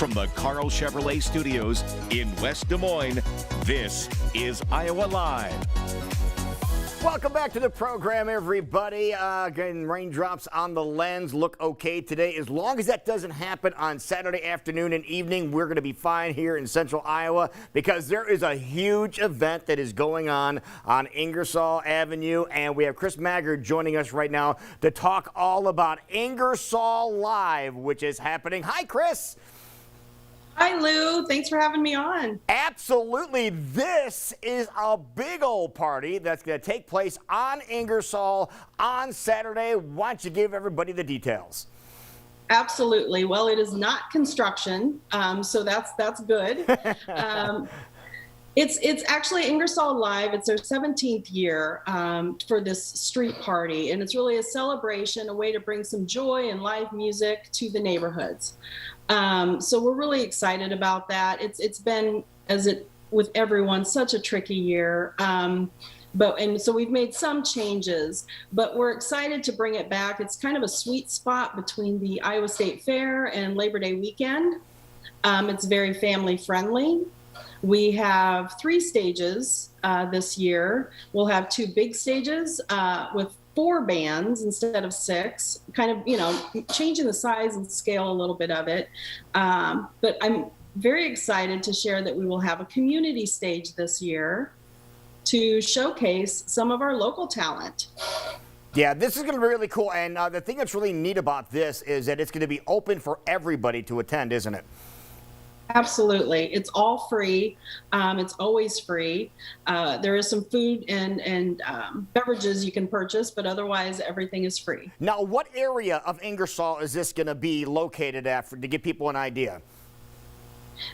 From the Carl Chevrolet Studios in West Des Moines, this is Iowa Live. Welcome back to the program, everybody. Again, raindrops on the lens look okay today. As long as that doesn't happen on Saturday afternoon and evening, we're going to be fine here in central Iowa because there is a huge event that is going on Ingersoll Avenue. And we have Kris Maggard joining us right now to talk all about Ingersoll Live, which is happening. Hi, Kris. Hi, Lou. Thanks for having me on. Absolutely. This is a big old party that's going to take place on Ingersoll on Saturday. Why don't you give everybody the details? Absolutely. Well, it is not construction, so that's good. It's actually Ingersoll Live. It's their 17th year for this street party, and it's really a celebration, a way to bring some joy and live music to the neighborhoods. So we're really excited about that. It's been, with everyone, such a tricky year. And so we've made some changes, but we're excited to bring it back. It's kind of a sweet spot between the Iowa State Fair and Labor Day weekend. It's very family friendly. We have 3 stages this year. We'll have 2 big stages with 4 bands instead of 6, kind of, changing the size and scale a little bit of it. But I'm very excited to share that we will have a community stage this year to showcase some of our local talent. Yeah, this is going to be really cool. And the thing that's really neat about this is that it's going to be open for everybody to attend, isn't it? Absolutely. It's all free. It's always free. There is some food and beverages you can purchase, but otherwise everything is free. Now, what area of Ingersoll is this going to be located at to give people an idea?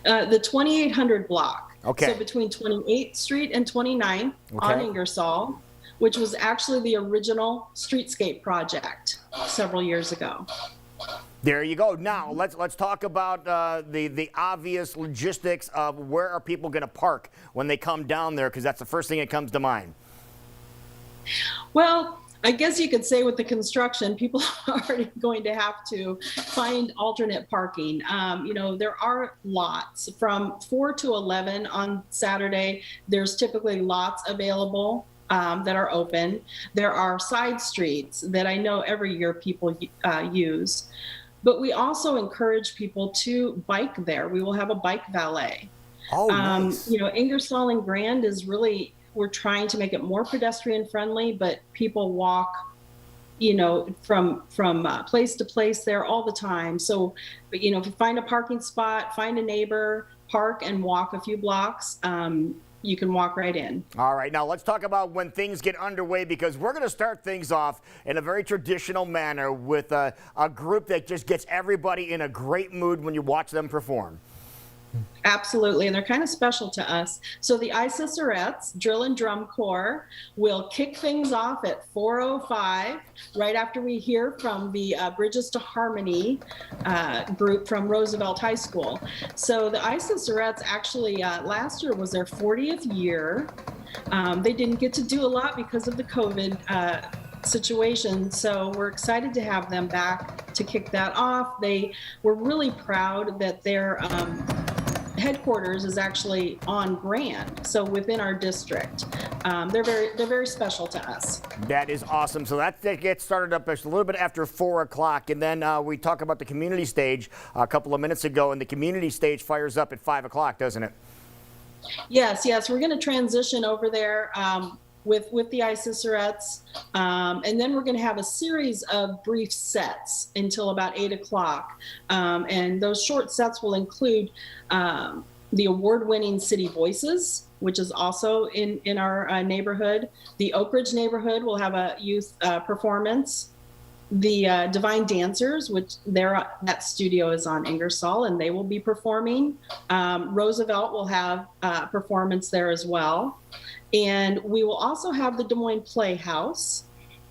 The 2800 block. Okay. So between 28th Street and 29th on Ingersoll, which was actually the original streetscape project several years ago. There you go. Now let's talk about the obvious logistics of where are people going to park when they come down there, because that's the first thing that comes to mind. Well, I guess you could say with the construction, people are already going to have to find alternate parking. There are lots from 4 to 11 on Saturday. There's typically lots available that are open. There are side streets that I know every year people use. But we also encourage people to bike there. We will have a bike valet. Oh, nice. Ingersoll and Grand is really, we're trying to make it more pedestrian friendly, but people walk, from place to place there all the time. So, if you find a parking spot, find a neighbor, park and walk a few blocks, you can walk right in. All right, now let's talk about when things get underway, because we're going to start things off in a very traditional manner with a group that just gets everybody in a great mood when you watch them perform. Absolutely, and they're kind of special to us. So the Icicerettes Drill and Drum Corps will kick things off at 4:05, right after we hear from the Bridges to Harmony group from Roosevelt High School. So the Icicerettes actually last year was their 40th year. They didn't get to do a lot because of the COVID situation, so we're excited to have them back to kick that off. We're really proud that their headquarters is actually on Grand, so within our district. They're very special to us. That is awesome. So that gets started up just a little bit after 4 o'clock, and then we talked about the community stage a couple of minutes ago, and the community stage fires up at 5 o'clock, doesn't it? Yes. We're going to transition over there with the Icicerettes, and then we're going to have a series of brief sets until about 8 o'clock. And those short sets will include the award-winning City Voices, which is also in our neighborhood. The Oak Ridge neighborhood will have a youth performance. The Divine Dancers, which that studio is on Ingersoll, and they will be performing. Roosevelt will have a performance there as well. And we will also have the Des Moines Playhouse,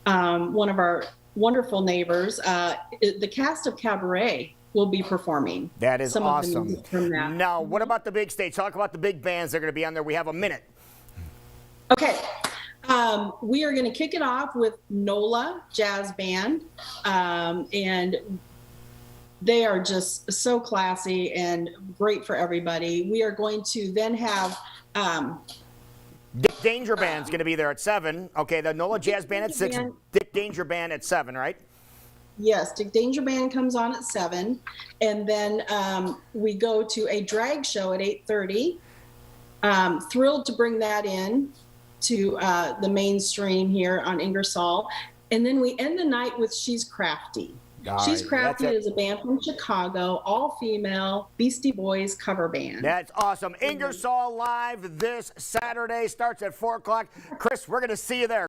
one of our wonderful neighbors. The cast of Cabaret will be performing. That is awesome. From that. Now, what about the big stage? Talk about the big bands that are going to be on there. We have a minute. Okay. We are going to kick it off with NOLA Jazz Band. And They are just so classy and great for everybody. We are going to then have Dick Danger Band's going to be there at 7. Okay, the NOLA Jazz Band at 6. Dick Danger Band at 7, right? Yes, Dick Danger Band comes on at 7, and then we go to a drag show at 8:30. Thrilled to bring that in to the mainstream here on Ingersoll, and then we end the night with She's Crafty. She's Crafty is a band from Chicago, all-female Beastie Boys cover band. That's awesome. Ingersoll Live this Saturday starts at 4 o'clock. Kris, we're going to see you there.